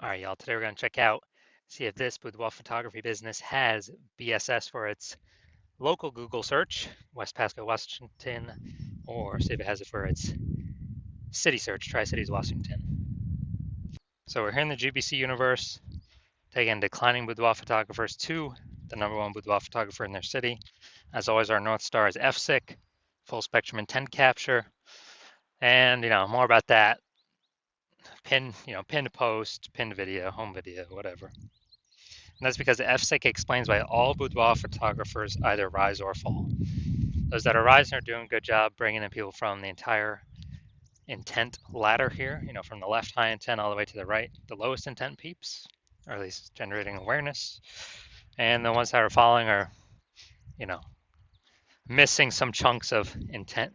All right, y'all. Today we're going to check out, see if this boudoir photography business has BSS for its local Google search, West Pasco, Washington, or see if it has it for its city search, Tri-Cities, Washington. So we're here in the GBC universe, taking declining boudoir photographers to the #1 boudoir photographer in their city. As always, our North Star is FSIC, full spectrum intent capture, and more about that. Pinned post, pinned video, home video, whatever. And that's because FSIC explains why all boudoir photographers either rise or fall. Those that are rising are doing a good job bringing in people from the entire intent ladder here, from the left high intent all the way to the right, the lowest intent peeps, or at least generating awareness. And the ones that are falling are, missing some chunks of intent,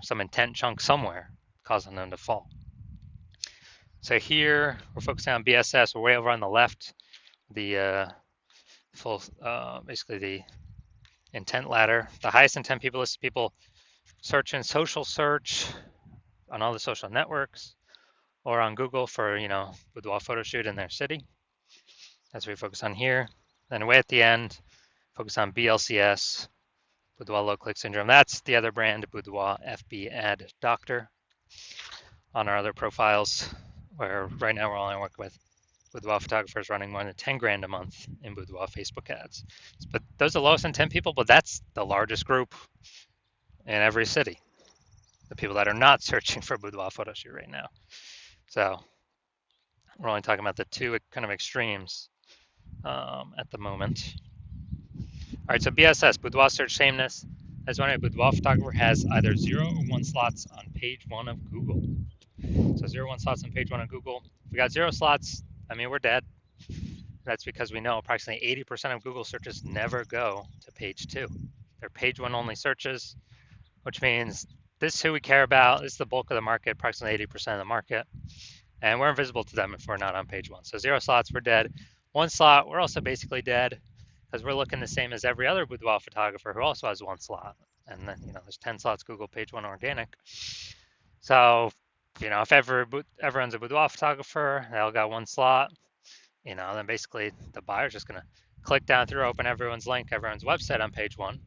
some intent chunk somewhere, causing them to fall. So here we're focusing on BSS. We're way over on the left, the basically the intent ladder. The highest intent people list people searching social search on all the social networks or on Google for, boudoir photo shoot in their city. That's what we focus on here. Then way at the end, focus on BLCS, boudoir low click syndrome. That's the other brand, boudoir FB ad doctor. On our other profiles, where right now we're only working with boudoir photographers running more than 10 grand a month in boudoir Facebook ads. But those are the lowest intent people, but that's the largest group in every city. The people that are not searching for boudoir photo shoot right now. So we're only talking about the two kind of extremes at the moment. All right, so BSS, boudoir search sameness. As when a boudoir photographer has either 0 or 1 slots on page 1 of Google. So 0 1 slots on page 1 of Google. If we got 0 slots, we're dead. That's because we know approximately 80% of Google searches never go to page 2. They're page 1 only searches, which means this is who we care about. This is the bulk of the market, approximately 80% of the market. And we're invisible to them if we're not on page 1. So 0 slots, we're dead. 1 slot, we're also basically dead because we're looking the same as every other boudoir photographer who also has 1 slot. And then, there's 10 slots Google page 1 organic. So, if everyone's a boudoir photographer, they all got 1 slot, then basically the buyer's just going to click down through, open everyone's link, everyone's website on page 1,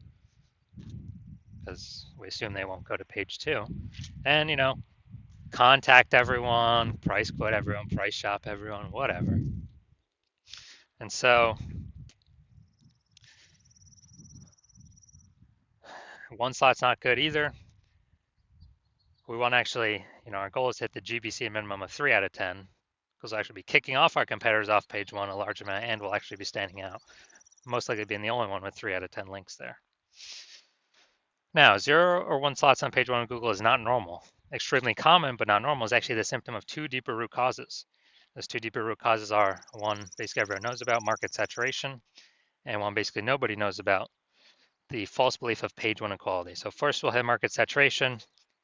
because we assume they won't go to page 2. And, contact everyone, price quote everyone, price shop everyone, whatever. And so 1 slot's not good either. We want to actually, our goal is to hit the GBC minimum of 3 out of 10, because we'll actually be kicking off our competitors off page 1 a large amount, and we'll actually be standing out, most likely being the only one with 3 out of 10 links there. Now, 0 or 1 slots on page 1 of Google is not normal. Extremely common, but not normal, is actually the symptom of 2 deeper root causes. Those 2 deeper root causes are, one, basically everyone knows about, market saturation, and one basically nobody knows about, the false belief of page 1 equality. So first we'll hit market saturation.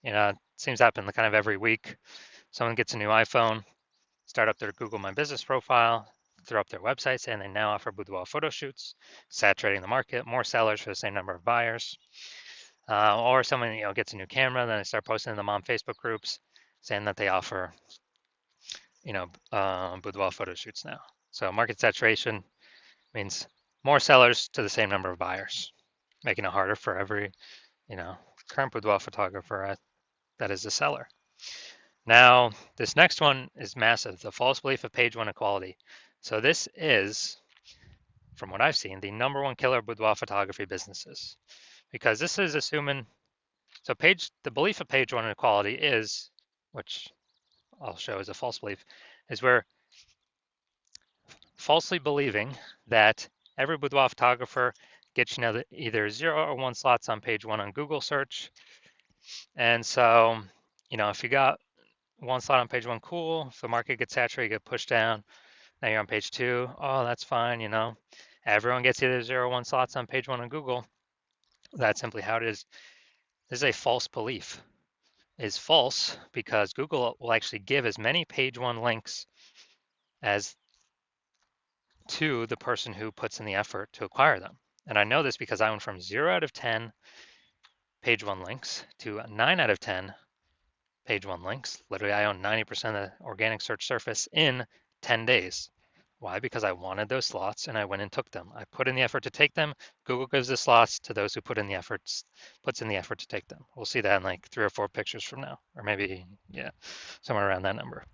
It seems to happen kind of every week. Someone gets a new iPhone, start up their Google My Business profile, throw up their website saying they now offer boudoir photo shoots, saturating the market, more sellers for the same number of buyers. Or someone gets a new camera, then they start posting them on Facebook groups saying that they offer boudoir photo shoots now. So market saturation means more sellers to the same number of buyers, making it harder for every current boudoir photographer that is a seller. Now, this next one is massive, the false belief of page 1 equality. So this is, from what I've seen, the #1 killer of boudoir photography businesses, because this is assuming, so the belief of page 1 equality is, which I'll show as a false belief, is we're falsely believing that every boudoir photographer gets either 0 or 1 slots on page 1 on Google search. And so, if you got 1 slot on page 1, cool. If the market gets saturated, you get pushed down. Now you're on page 2. Oh, that's fine. Everyone gets either 0 or 1 slots on page 1 on Google. That's simply how it is. This is a false belief. It's false because Google will actually give as many page 1 links as to the person who puts in the effort to acquire them. And I know this because I went from 0 out of 10 page 1 links to 9 out of 10 page 1 links. Literally, I own 90% of the organic search surface in 10 days. Why? Because I wanted those slots and I went and took them. I put in the effort to take them. Google gives the slots to those who puts in the effort to take them. We'll see that in like 3 or 4 pictures from now, or maybe, yeah, somewhere around that number.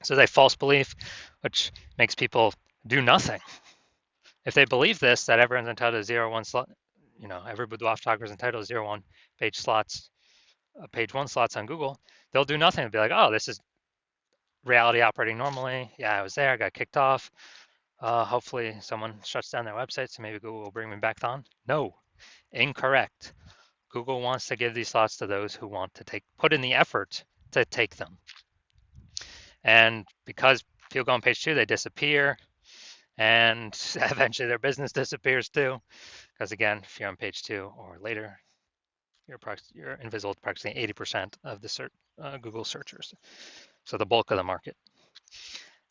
So it's a false belief, which makes people do nothing. If they believe this, that everyone's entitled to 0-1 slot, every boudoir photographer is entitled to 0-1 page slots, page 1 slots on Google, they'll do nothing. They'll be like, oh, this is reality operating normally. Yeah, I was there, I got kicked off. Hopefully someone shuts down their website, so maybe Google will bring me back on. No, incorrect. Google wants to give these slots to those who want to put in the effort to take them. And because people go on page 2, they disappear, and eventually their business disappears too. Because again, if you're on page 2 or later, you're invisible to approximately 80% of the Google searchers. So the bulk of the market.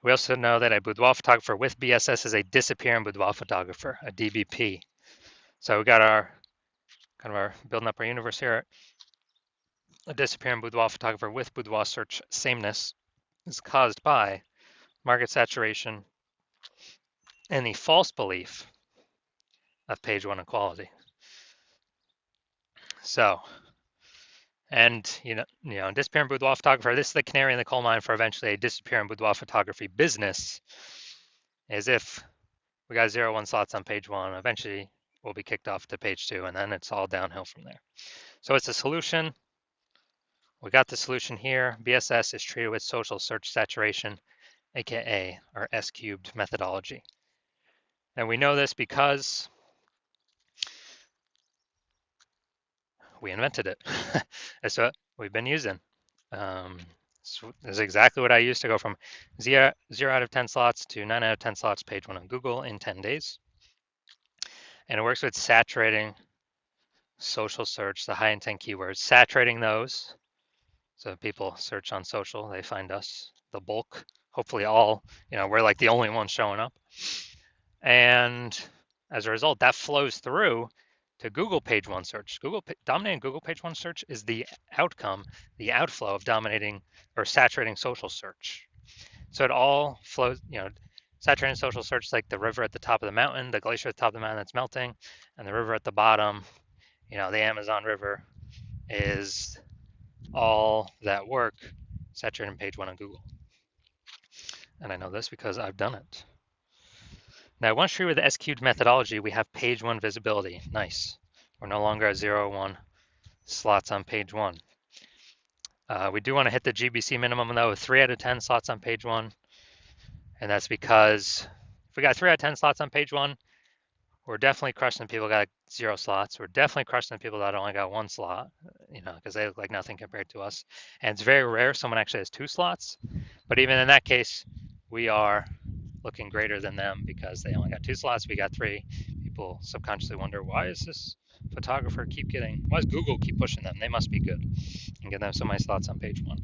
We also know that a boudoir photographer with BSS is a disappearing boudoir photographer, a DBP. So we got our building up our universe here. A disappearing boudoir photographer with boudoir search sameness is caused by market saturation and the false belief of page 1 equality. So, and disappearing boudoir photographer, this is the canary in the coal mine for eventually a disappearing boudoir photography business, is if we got 0-1 slots on page 1, eventually we'll be kicked off to page 2, and then it's all downhill from there. So it's a solution. We got the solution here. BSS is treated with social search saturation, aka our S-cubed methodology. And we know this because we invented it. That's what we've been using. So this is exactly what I used to go from 0 out of 10 slots to 9 out of 10 slots page 1 on Google in 10 days. And it works with saturating social search, the high intent keywords, saturating those. So people search on social, they find us, the bulk, hopefully all, we're like the only ones showing up. And as a result, that flows through to Google page 1 search. Dominating Google page 1 search is the outcome, the outflow of dominating or saturating social search. So it all flows, saturating social search is like the river at the top of the mountain, the glacier at the top of the mountain that's melting, and the river at the bottom, the Amazon River, is all that work saturating page 1 on Google. And I know this because I've done it. Now, once true with the S-cubed methodology, we have page 1 visibility. Nice. We're no longer at 0-1 slots on page 1. We do want to hit the GBC minimum, though, with 3 out of 10 slots on page 1. And that's because if we got 3 out of 10 slots on page 1, we're definitely crushing the people that got 0 slots. We're definitely crushing the people that only got 1 slot, because they look like nothing compared to us. And it's very rare someone actually has 2 slots. But even in that case, we are looking greater than them because they only got 2 slots. We got 3. People subconsciously wonder, why is this photographer why does Google keep pushing them? They must be good and give them so many slots on page 1.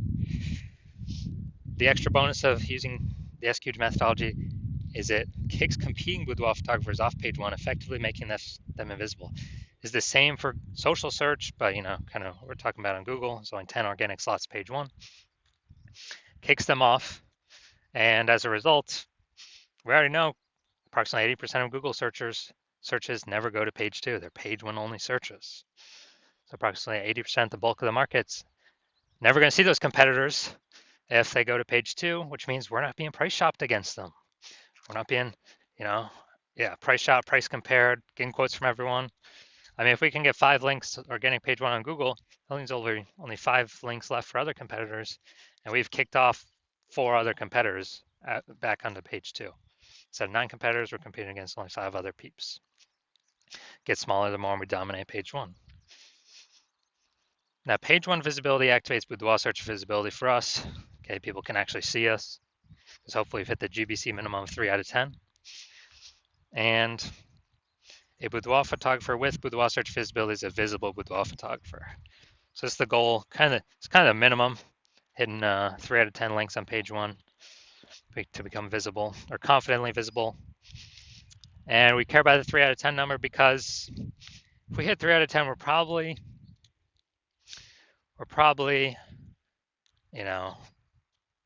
The extra bonus of using the S-cubed methodology is it kicks competing boudoir photographers off page 1, effectively making them invisible. Is the same for social search, but kind of what we're talking about on Google. It's only 10 organic slots page 1. Kicks them off, and as a result, we already know approximately 80% of Google searches never go to page 2. They're page 1 only searches. So approximately 80%, the bulk of the market's never going to see those competitors if they go to page 2, which means we're not being price shopped against them. We're not being, price shopped, price compared, getting quotes from everyone. I mean, if we can get 5 links organic page 1 on Google, that means only 5 links left for other competitors, and we've kicked off 4 other competitors back onto page 2. Instead of 9 competitors, we're competing against only 5 other peeps. Get smaller the more we dominate page 1. Now, page 1 visibility activates boudoir search visibility for us. Okay, people can actually see us, because hopefully we've hit the GBC minimum of 3 out of 10. And a boudoir photographer with boudoir search visibility is a visible boudoir photographer. So it's the goal, it's kind of a minimum, hitting 3 out of 10 links on page 1 to become visible or confidently visible. And we care about the 3 out of 10 number because if we hit 3 out of 10, we're probably,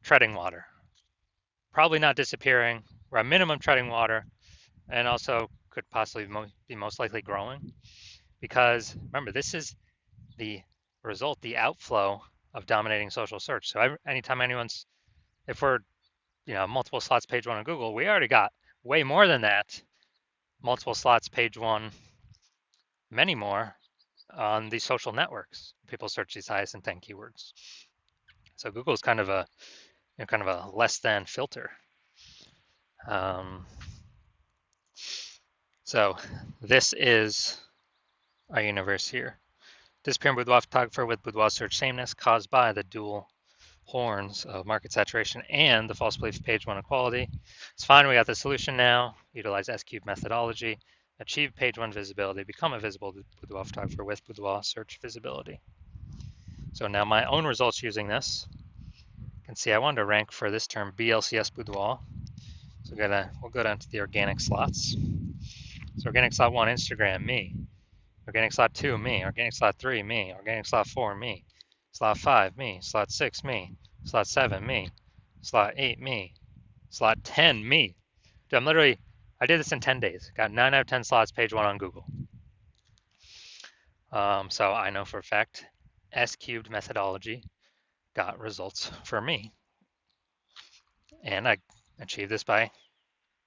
treading water. probably not disappearing. We're at minimum treading water, and also could possibly be most likely growing. Because remember, this is the result, the outflow of dominating social search. So anytime if we're multiple slots page one on Google, we already got way more than that. Multiple slots page one, many more on these social networks. People search these highest intent keywords. So Google is kind of a less than filter. So this is our universe here. Disappearing boudoir photographer with boudoir search sameness caused by the dual horns of market saturation and the false belief of page one equality. It's fine, we got the solution now. Utilize S-cube methodology, achieve page one visibility, become a visible boudoir photographer with boudoir search visibility. So now my own results using this, you can see I wanted to rank for this term BLCS boudoir. So we'll go down to the organic slots. So organic slot 1, Instagram, me. Organic slot 2, me. Organic slot 3, me. Organic slot 4, me. Slot 5, me. Slot 6, me. Slot 7, me. Slot 8, me. Slot 10, me. Dude, I did this in 10 days. Got 9 out of 10 slots, page 1 on Google. So I know for a fact, S-cubed methodology got results for me. And I achieved this by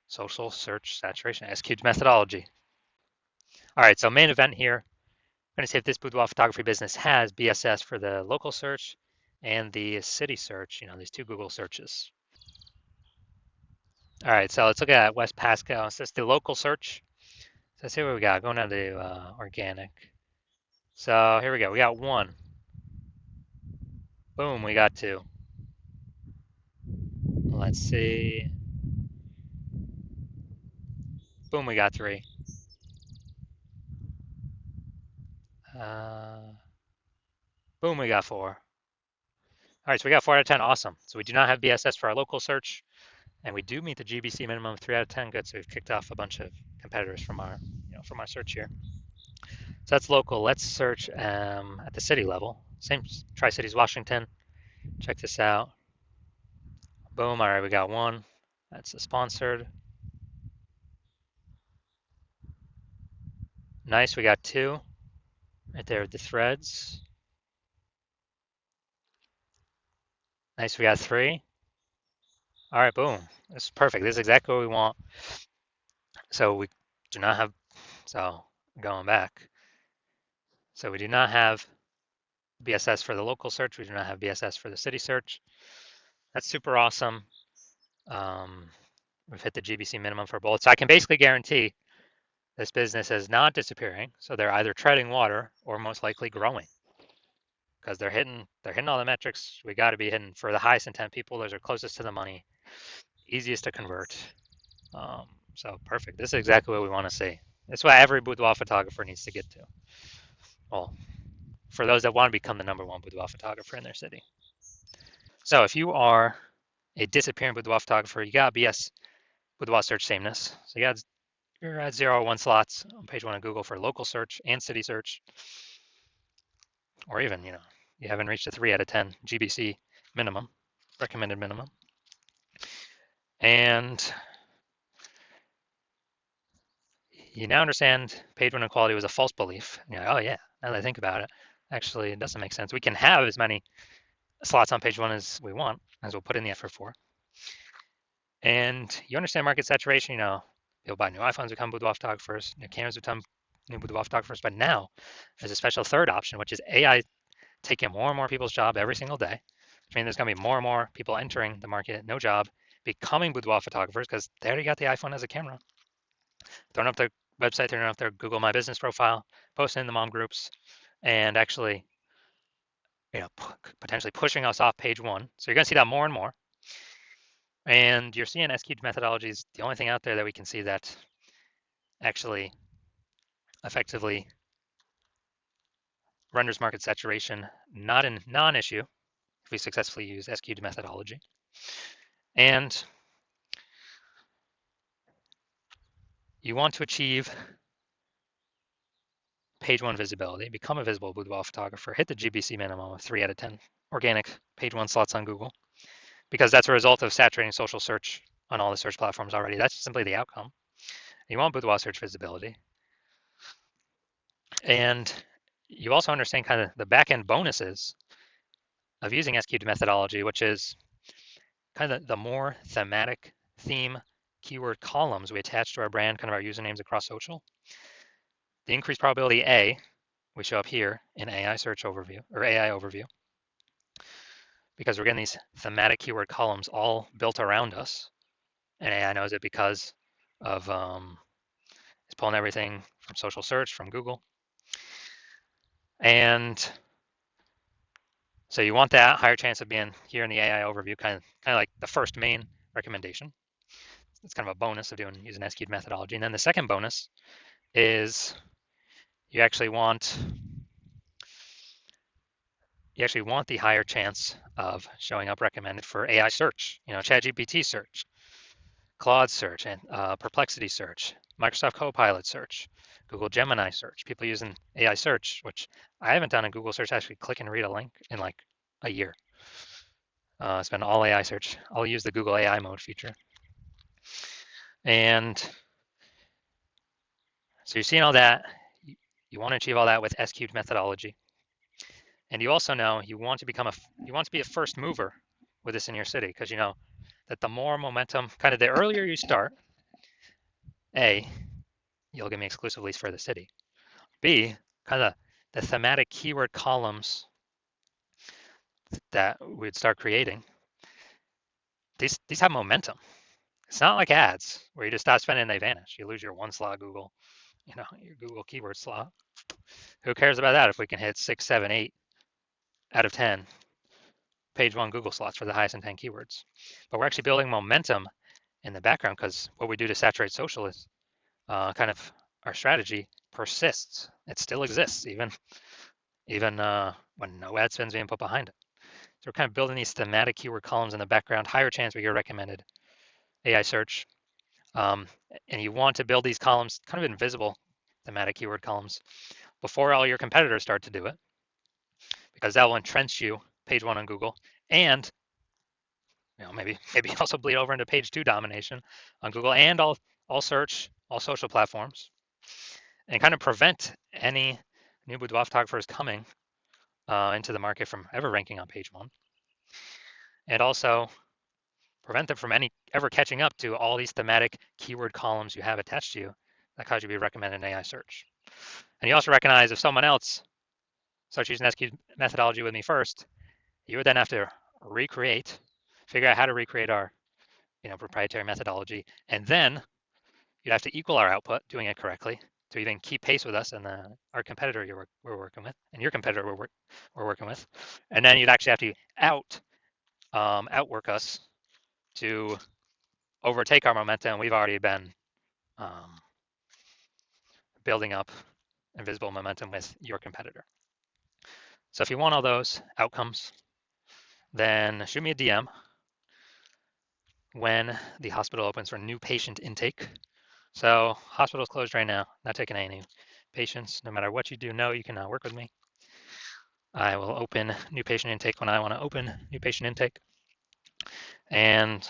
social search saturation, S-cubed methodology. All right, so main event here. I'm going to see if this boudoir photography business has BSS for the local search and the city search, these two Google searches. All right, so let's look at West Pasco. So it's the local search. So let's see what we got. Going down to organic. So here we go. We got 1. Boom, we got 2. Let's see. Boom, we got 3. Boom, we got 4. All right, so we got 4 out of 10. Awesome. So we do not have BSS for our local search, and we do meet the GBC minimum of 3 out of 10. Good. So we've kicked off a bunch of competitors from our search here. So that's local. Let's search at the city level. Same Tri-Cities, Washington. Check this out. Boom. All right, we got 1. That's a sponsored. Nice. We got 2 right there with the threads. Nice. We got 3. All right. Boom. This is perfect. This is exactly what we want. So we do not have. So going back. So we do not have BSS for the local search. We do not have BSS for the city search. That's super awesome. We've hit the GBC minimum for both. So I can basically guarantee this business is not disappearing. So they're either treading water or most likely growing because they're hitting all the metrics we got to be hitting for the highest intent people. Those are closest to the money, easiest to convert. So perfect. This is exactly what we want to see. This is what every boudoir photographer needs to get to. Well, for those that want to become the #1 boudoir photographer in their city. So if you are a disappearing boudoir photographer, you got BS boudoir search sameness. So you're at 0 or 1 slots on page 1 of Google for local search and city search, or even you haven't reached a 3 out of 10 GBC minimum, recommended minimum, and you now understand page 1 equality was a false belief. And you're like, oh yeah, now that I think about it, actually it doesn't make sense. We can have as many slots on page 1 as we want, as we'll put in the effort for. And you understand market saturation. People buy new iPhones, become boudoir photographers, new cameras become new boudoir photographers. But now there's a special third option, which is AI taking more and more people's job every single day. Which means there's going to be more and more people entering the market, no job, becoming boudoir photographers because they already got the iPhone as a camera. Throwing up their website, throwing up their Google My Business profile, posting in the mom groups, and actually, potentially pushing us off page 1. So you're going to see that more and more. And you're seeing S-cubed methodology is the only thing out there that we can see that actually effectively renders market saturation not a non-issue if we successfully use S-cubed methodology. And you want to achieve page 1 visibility, become a visible boudoir photographer, hit the GBC minimum of 3 out of 10 organic page 1 slots on Google. because that's a result of saturating social search on all the search platforms already. That's simply the outcome. You want Boudoir search visibility. And you also understand kind of the back-end bonuses of using SQ'd methodology, which is kind of the more thematic theme keyword columns we attach to our brand, kind of our usernames across social, the increased probability A, we show up here in AI search overview or AI overview, because we're getting these thematic keyword columns all built around us. And AI knows it because of it's pulling everything from social search, from Google. And so you want that higher chance of being here in the AI overview, kind of like the first main recommendation. It's kind of a bonus of using SQ'd methodology. And then the second bonus is you actually want the higher chance of showing up recommended for AI search, ChatGPT search, Claude search, and Perplexity search, Microsoft Copilot search, Google Gemini search, people using AI search, which I haven't done a Google search, actually click and read a link in like a year. It's been all AI search. I'll use the Google AI mode feature. And so you're seeing all that. You want to achieve all that with SQ'd methodology. And you also know you want to be a first mover with this in your city, because you know that the more momentum, kind of the earlier you start, A, you'll give me exclusive leads for the city. B, kind of the thematic keyword columns that we'd start creating, these have momentum. It's not like ads where you just stop spending and they vanish. You lose your one slot Google, your Google keyword slot. Who cares about that if we can hit 6, 7, 8 out of 10 page one Google slots for the highest intent keywords? But we're actually building momentum in the background, because what we do to saturate social is kind of our strategy persists. It still exists even when no ad spend's being put behind it. So we're kind of building these thematic keyword columns in the background, higher chance we get recommended AI search. And you want to build these columns, kind of invisible thematic keyword columns, before all your competitors start to do it, because that will entrench you page one on Google, and maybe also bleed over into page two domination on Google and all search, all social platforms, and kind of prevent any new boudoir photographers coming into the market from ever ranking on page one, and also prevent them from ever catching up to all these thematic keyword columns you have attached to you that cause you to be recommended in AI search. And you also recognize if someone else starts using SQ methodology with me first, you would then have to figure out how to recreate our proprietary methodology, and then you'd have to equal our output doing it correctly to even keep pace with us and our competitor we're working with, and your competitor we're working with, and then you'd actually have to outwork us to overtake our momentum we've already been building up invisible momentum with your competitor. So if you want all those outcomes, then shoot me a DM when the hospital opens for new patient intake. So hospital's closed right now, not taking any patients. No matter what you do, you can work with me. I will open new patient intake when I want to open new patient intake. And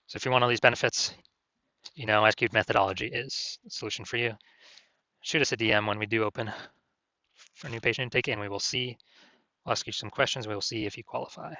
so if you want all these benefits, SQ'd methodology is the solution for you. Shoot us a DM when we do open for new patient intake, and we will see. I'll ask you some questions. We will see if you qualify.